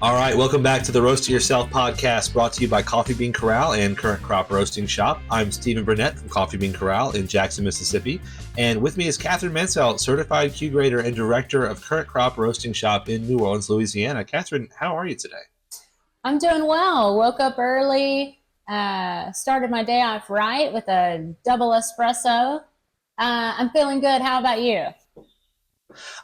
All right, welcome back to the Roast to Yourself podcast, brought to you by Coffee Bean Corral and Current Crop Roasting Shop. I'm Stephen Burnett from Coffee Bean Corral in Jackson, Mississippi, and with me is Catherine Mansell, certified Q grader and director of Current Crop Roasting Shop in New Orleans, Louisiana. Catherine, how are you today? I'm doing well. Woke up early, started my day off right with a double espresso. I'm feeling good. How about you?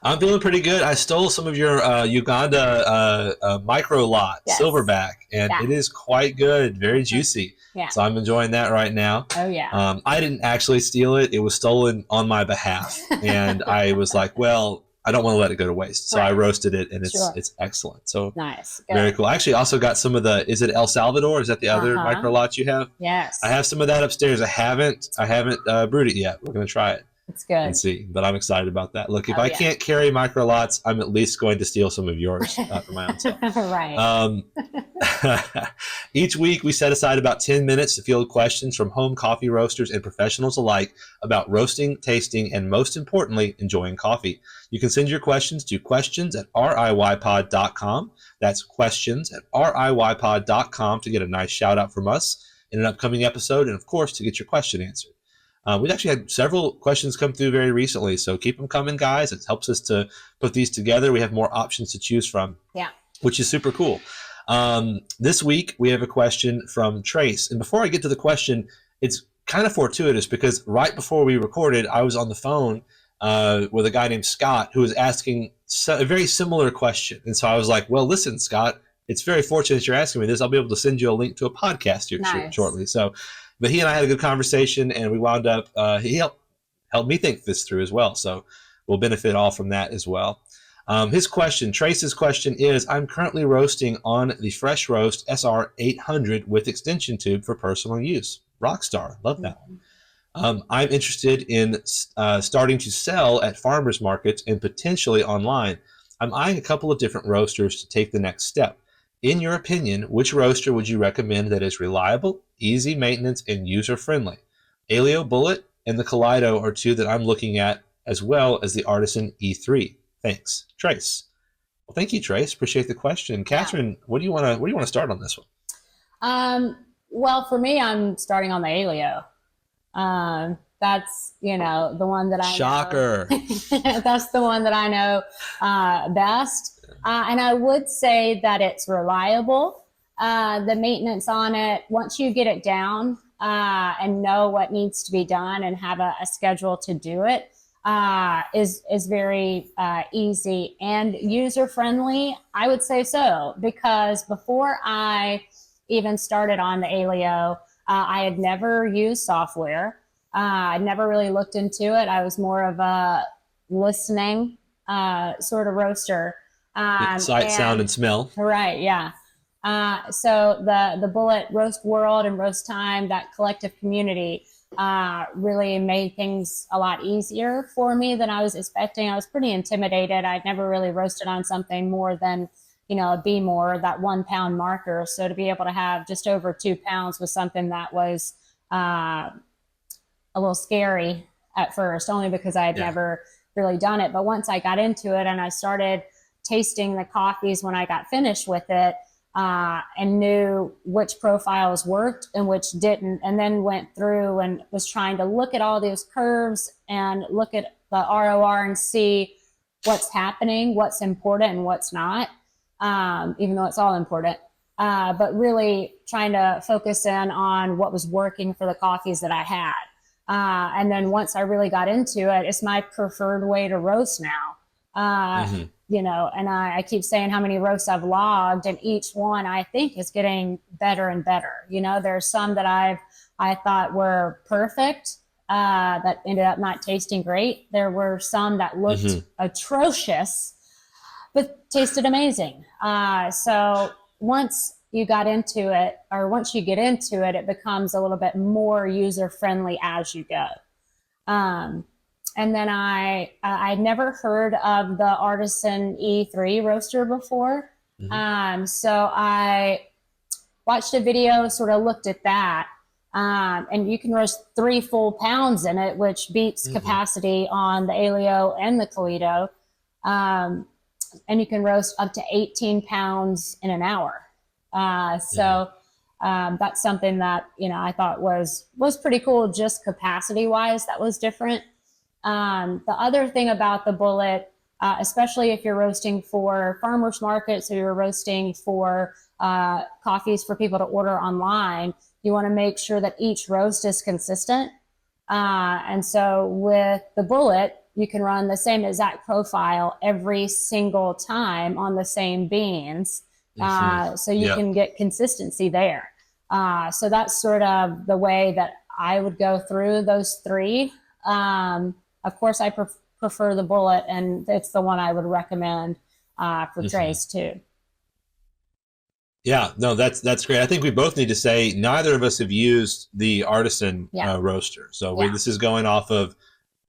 I'm feeling pretty good. I stole some of your Uganda micro lot, Yes. Silverback, and Yeah. it is quite good, very juicy. Yeah. So I'm enjoying that right now. Oh, yeah. I didn't actually steal it. It was stolen on my behalf. And I was like, well, I don't want to let it go to waste. So I roasted it, and it's excellent. So Nice. Good. very cool. I actually also got some of the, is it El Salvador? Is that the other micro lot you have? Yes. I have some of that upstairs. I haven't brewed it yet. We're going to try it. It's good. And see, but I'm excited about that. Look, if I can't carry micro lots, I'm at least going to steal some of yours for my own self. Right. Each week, we set aside about 10 minutes to field questions from home coffee roasters and professionals alike about roasting, tasting, and most importantly, enjoying coffee. You can send your questions to questions@riypod.com. That's questions@riypod.com to get a nice shout out from us in an upcoming episode, and of course, to get your question answered. We've actually had several questions come through very recently, so keep them coming, guys. It helps us to put these together. We have more options to choose from, which is super cool. This week, we have a question from Trace. And before I get to the question, it's kind of fortuitous because right before we recorded, I was on the phone with a guy named Scott who was asking a very similar question. And so I was like, well, listen, Scott, it's very fortunate you're asking me this. I'll be able to send you a link to a podcast here shortly. But he and I had a good conversation, and we wound up, he helped me think this through as well. So we'll benefit all from that as well. Trace's question is, I'm currently roasting on the Fresh Roast SR 800 with extension tube for personal use. Rockstar. Love that one. I'm interested in starting to sell at farmers markets and potentially online. I'm eyeing a couple of different roasters to take the next step. In your opinion, which roaster would you recommend that is reliable, easy maintenance, and user-friendly? Kaleido Bullet and the Kaleido are two that I'm looking at, as well as the Artisan E3. Thanks, Trace. Well, thank you, Trace. Appreciate the question. Catherine, what do you want to start on this one? Well, for me, I'm starting on the Kaleido. That's, the one that I Shocker. know. That's the one that I know best. And I would say that it's reliable. The maintenance on it, once you get it down and know what needs to be done and have a schedule to do it, is very easy and user-friendly. I would say so, because before I even started on the Kaleido, I had never used software. I never really looked into it. I was more of a listening sort of roaster. Sight, sound, and smell. Right, yeah. So the Bullet Roast World and Roast Time, that collective community, really made things a lot easier for me than I was expecting. I was pretty intimidated. I'd never really roasted on something more than, a B-more, that 1 pound marker. So to be able to have just over 2 pounds was something that was a little scary at first, only because I had never really done it. But once I got into it and I started tasting the coffees when I got finished with it, and knew which profiles worked and which didn't, and then went through and was trying to look at all those curves and look at the ROR and see what's happening, what's important and what's not, even though it's all important, but really trying to focus in on what was working for the coffees that I had. And then once I really got into it, it's my preferred way to roast now. And I keep saying how many roasts I've logged, and each one I think is getting better and better. There's some that I thought were perfect, that ended up not tasting great. There were some that looked atrocious, but tasted amazing. So once you got into it, or once you get into it, it becomes a little bit more user-friendly as you go. And then I'd never heard of the Artisan E3 roaster before. So I watched a video, sort of looked at that. And you can roast 3 full pounds in it, which beats capacity on the Kaleido and the Kaleido. and you can roast up to 18 pounds in an hour. That's something that, I thought was pretty cool, just capacity wise. That was different. The other thing about the Bullet, especially if you're roasting for farmers markets or you're roasting for coffees for people to order online, you want to make sure that each roast is consistent. And so with the Bullet, you can run the same exact profile every single time on the same beans. So you can get consistency there. So that's sort of the way that I would go through those three. Of course, I prefer the Bullet, and it's the one I would recommend for trays too. Yeah, no, that's great. I think we both need to say neither of us have used the Artisan roaster. So this is going off of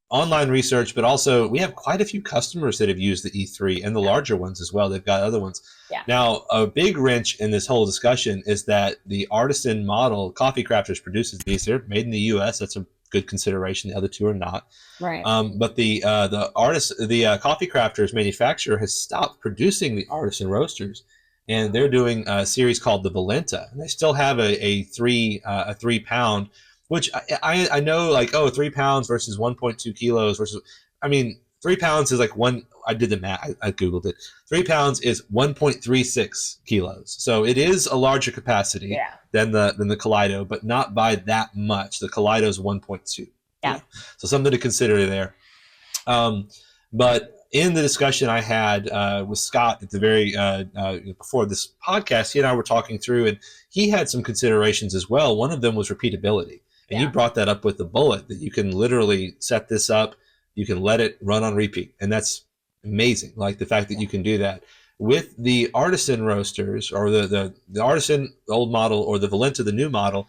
online research, but also we have quite a few customers that have used the E3 and the larger ones as well. They've got other ones. Yeah. Now, a big wrench in this whole discussion is that the Artisan model, Coffee Crafters produces these. They're made in the U.S. That's a good consideration. The other two are not. Right. But the Coffee Crafters manufacturer has stopped producing the Artisan roasters, and they're doing a series called the Valenta, and they still have a 3 pound, which I know, like, 3 pounds versus 1.2 kilos versus, 3 pounds is like one. I did the math. I Googled it. 3 pounds is 1.36 kilos. So it is a larger capacity than the Kaleido, but not by that much. The Kaleido is 1.2. Yeah. So something to consider there. But in the discussion I had with Scott at the very before this podcast, he and I were talking through, and he had some considerations as well. One of them was repeatability. And you brought that up with the Bullet, that you can literally set this up, you can let it run on repeat. And that's amazing. Like the fact that you can do that. With the Artisan roasters, or the Artisan old model, or the Valenta, the new model,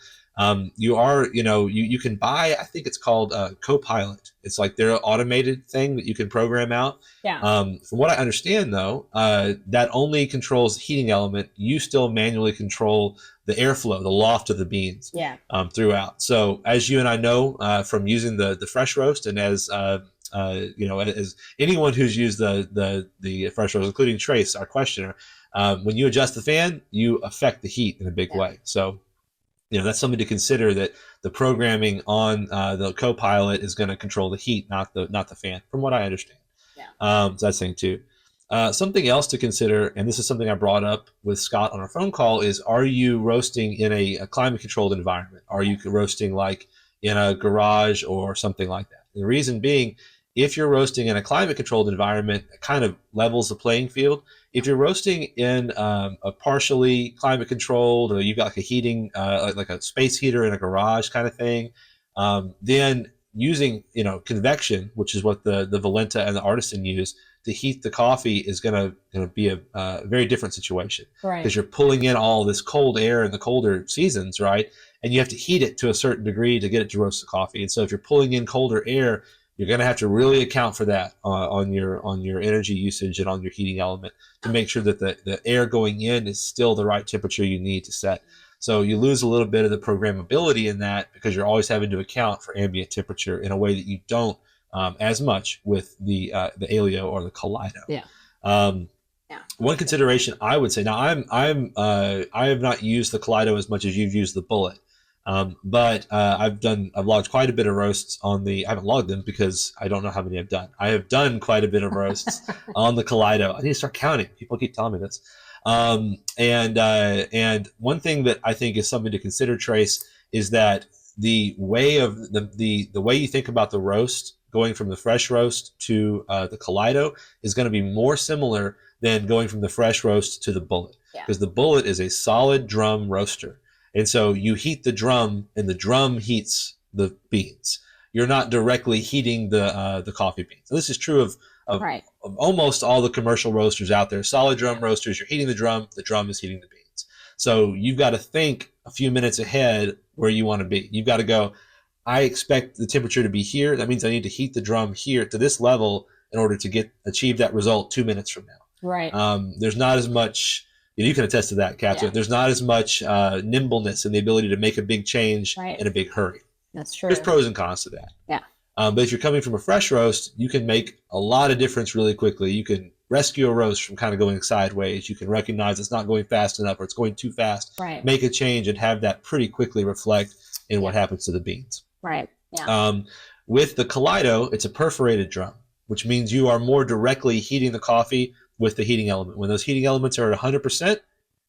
you can buy, I think it's called Copilot. It's like their automated thing that you can program out. Yeah. From what I understand, though, that only controls the heating element. You still manually control the airflow, the loft of the beans throughout. So as you and I know from using the fresh roast, and as as anyone who's used the fresh roast, including Trace, our questioner, when you adjust the fan, you affect the heat in a big way. So that's something to consider, that the programming on the Copilot is going to control the heat, not the fan, from what I understand. So that's thing too. Something else to consider, and this is something I brought up with Scott on our phone call, is, are you roasting in a climate-controlled environment? Are you roasting like in a garage or something like that? And the reason being, if you're roasting in a climate-controlled environment, it kind of levels the playing field. If you're roasting in a partially climate-controlled, or you've got like a heating, like a space heater in a garage kind of thing, then using convection, which is what the Valenta and the Artisan use to heat the coffee, is going to be a very different situation, because you're pulling in all this cold air in the colder seasons, right? And you have to heat it to a certain degree to get it to roast the coffee. And so if you're pulling in colder air, you're going to have to really account for that on your energy usage and on your heating element, to make sure that the air going in is still the right temperature you need to set. So you lose a little bit of the programmability in that, because you're always having to account for ambient temperature in a way that you don't as much with the Aleo or the Kaleido. One consideration I would say, now I have not used the Kaleido as much as you've used the Bullet. But I've logged quite a bit of roasts on I haven't logged them because I don't know how many I've done. I have done quite a bit of roasts on the Kaleido. I need to start counting. People keep telling me this. And one thing that I think is something to consider, Trace, is that the way of the way you think about the roast, going from the fresh roast to the Kaleido, is going to be more similar than going from the fresh roast to the Bullet, because the Bullet is a solid drum roaster. And so you heat the drum, and the drum heats the beans. You're not directly heating the coffee beans. And this is true of almost all the commercial roasters out there. Solid drum roasters, you're heating the drum is heating the beans. So you've got to think a few minutes ahead where you want to be. You've got to go, I expect the temperature to be here. That means I need to heat the drum here to this level in order to achieve that result 2 minutes from now. There's not as much... You can attest to that, Catherine. There's not as much nimbleness and the ability to make a big change in a big hurry. That's true. There's pros and cons to that. But if you're coming from a fresh roast, you can make a lot of difference really quickly. You can rescue a roast from kind of going sideways. You can recognize it's not going fast enough or it's going too fast. Right. Make a change and have that pretty quickly reflect in what happens to the beans. Right. Yeah. With the Kaleido, it's a perforated drum, which means you are more directly heating the coffee with the heating element. When those heating elements are at 100%,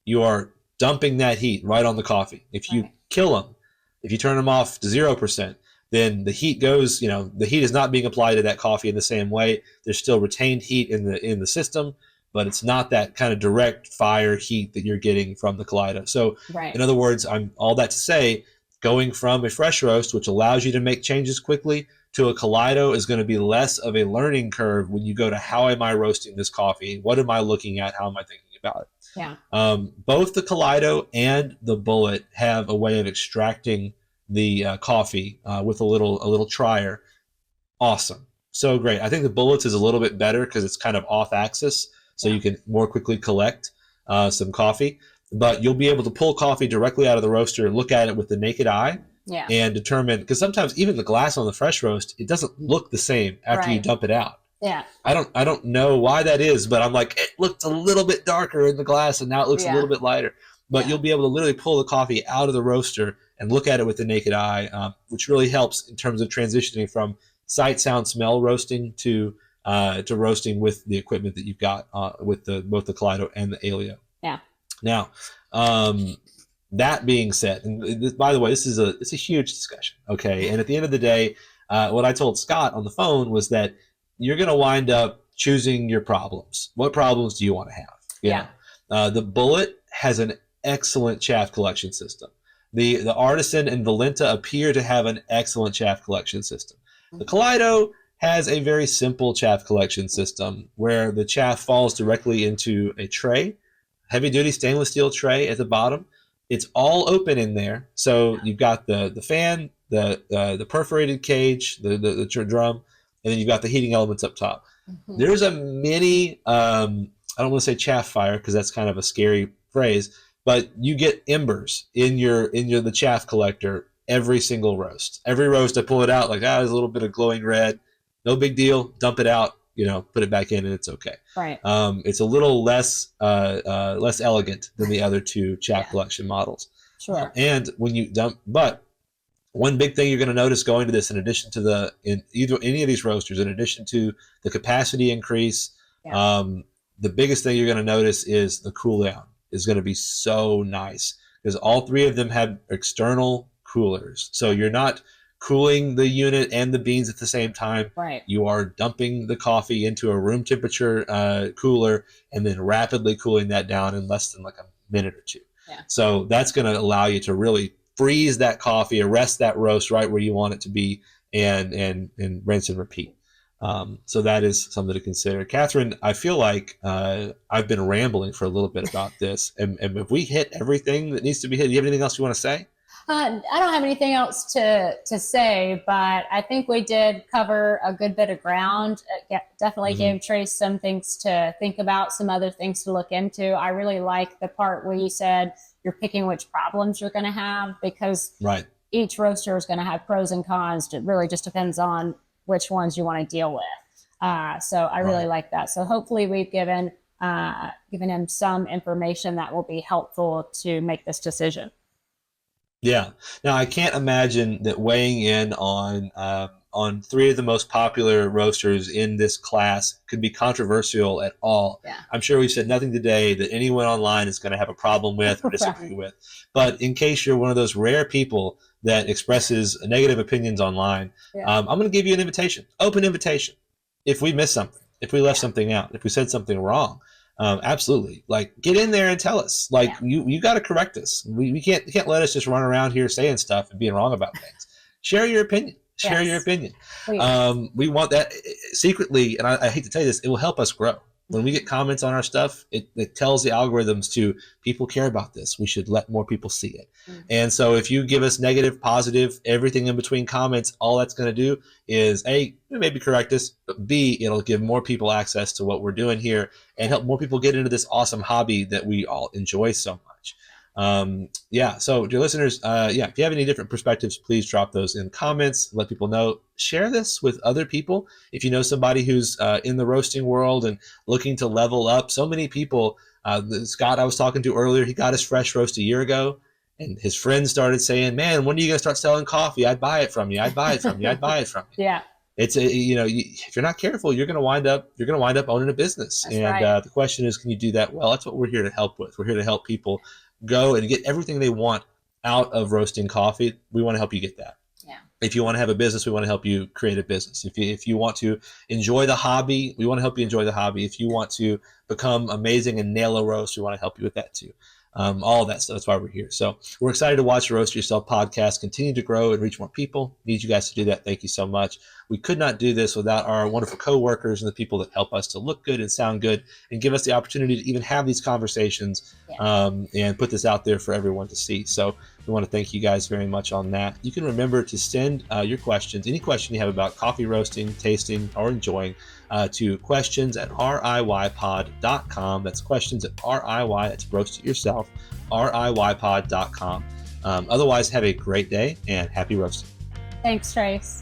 you are dumping that heat right on the coffee. If you kill them, if you turn them off to 0%, then the heat goes, the heat is not being applied to that coffee in the same way. There's still retained heat in the system, but it's not that kind of direct fire heat that you're getting from the Kaleido. So in other words, I'm all that to say, going from a fresh roast, which allows you to make changes quickly, to a Kaleido is going to be less of a learning curve when you go to how am I roasting this coffee? What am I looking at? How am I thinking about it? Yeah. Both the Kaleido and the Bullet have a way of extracting the coffee with a little trier. Awesome. So great. I think the Bullets is a little bit better because it's kind of off axis, so you can more quickly collect some coffee. But you'll be able to pull coffee directly out of the roaster and look at it with the naked eye and determine, because sometimes even the glass on the fresh roast, it doesn't look the same after you dump it out. Yeah. I don't know why that is, but I'm like, it looked a little bit darker in the glass and now it looks a little bit lighter. But you'll be able to literally pull the coffee out of the roaster and look at it with the naked eye, which really helps in terms of transitioning from sight, sound, smell roasting to roasting with the equipment that you've got with both the Kaleido and the Aleo. Yeah. Now, that being said, and by the way, it's a huge discussion, okay? And at the end of the day, what I told Scott on the phone was that you're going to wind up choosing your problems. What problems do you want to have? The Bullet has an excellent chaff collection system. The Artisan and Valenta appear to have an excellent chaff collection system. The Kaleido has a very simple chaff collection system where the chaff falls directly into a tray, heavy-duty stainless steel tray at the bottom. It's all open in there, so you've got the fan, the perforated cage, the drum, and then you've got the heating elements up top. Mm-hmm. There's a mini, I don't want to say chaff fire because that's kind of a scary phrase, but you get embers in the chaff collector every single roast. Every roast I pull it out like, there's a little bit of glowing red. No big deal. Dump it out, put it back in and it's okay. Right. It's a little less elegant than the other two chaff collection models. Sure. And when you dump, but one big thing you're going to notice going to this, in addition to any of these roasters, in addition to the capacity increase, the biggest thing you're going to notice is the cool down is going to be so nice because all three of them have external coolers. So you're not cooling the unit and the beans at the same time. Right. You are dumping the coffee into a room temperature cooler and then rapidly cooling that down in less than like a minute or two. Yeah. So that's going to allow you to really freeze that coffee, arrest that roast right where you want it to be, and rinse and repeat. So that is something to consider. Catherine, I feel like I've been rambling for a little bit about this. And if we hit everything that needs to be hit, do you have anything else you want to say? I don't have anything else to say, but I think we did cover a good bit of ground. Definitely gave Trace some things to think about, some other things to look into. I really like the part where you said you're picking which problems you're going to have because each roaster is going to have pros and cons. It really just depends on which ones you want to deal with. So I really like that. So hopefully we've given him some information that will be helpful to make this decision. Yeah. Now I can't imagine that weighing in on three of the most popular roasters in this class could be controversial at all. Yeah. I'm sure we've said nothing today that anyone online is going to have a problem with or disagree with. But in case you're one of those rare people that expresses negative opinions online, I'm going to give you an invitation, open invitation. If we missed something, if we left something out, if we said something wrong, absolutely. Like, get in there and tell us. Like, you got to correct us. We can't let us just run around here saying stuff and being wrong about things. Share your opinion. Share your opinion. We want that secretly, and I hate to tell you this, it will help us grow. When we get comments on our stuff, it tells the algorithms to, people care about this. We should let more people see it. And so if you give us negative, positive, everything in between comments, all that's going to do is, A, maybe correct us, but B, it'll give more people access to what we're doing here and help more people get into this awesome hobby that we all enjoy so much. Yeah. So, dear listeners, if you have any different perspectives, please drop those in comments. Let people know. Share this with other people. If you know somebody who's in the roasting world and looking to level up, so many people. Scott, I was talking to earlier, he got his fresh roast a year ago, and his friends started saying, "Man, when are you gonna start selling coffee? I'd buy it from you. I'd buy it from you. I'd buy it from you." Yeah. It's if you're not careful, you're going to wind up owning a business. That's And right. the question is, can you do that well? That's what we're here to help with. We're here to help people go and get everything they want out of roasting coffee. We want to help you get that. Yeah. If you want to have a business, we want to help you create a business. If you want to enjoy the hobby, we want to help you enjoy the hobby. If you want to become amazing and nail a roast, we want to help you with that too. All of that stuff. That's why we're here. So we're excited to watch the Roast Yourself podcast continue to grow and reach more people. Need you guys to do that. Thank you so much. We could not do this without our wonderful coworkers and the people that help us to look good and sound good and give us the opportunity to even have these conversations and put this out there for everyone to see. So we want to thank you guys very much on that. You can remember to send your questions, any question you have about coffee roasting, tasting, or enjoying, to questions@riypod.com. That's questions@riy. That's roast it yourself, riypod.com. Otherwise, have a great day and happy roasting. Thanks, Trace.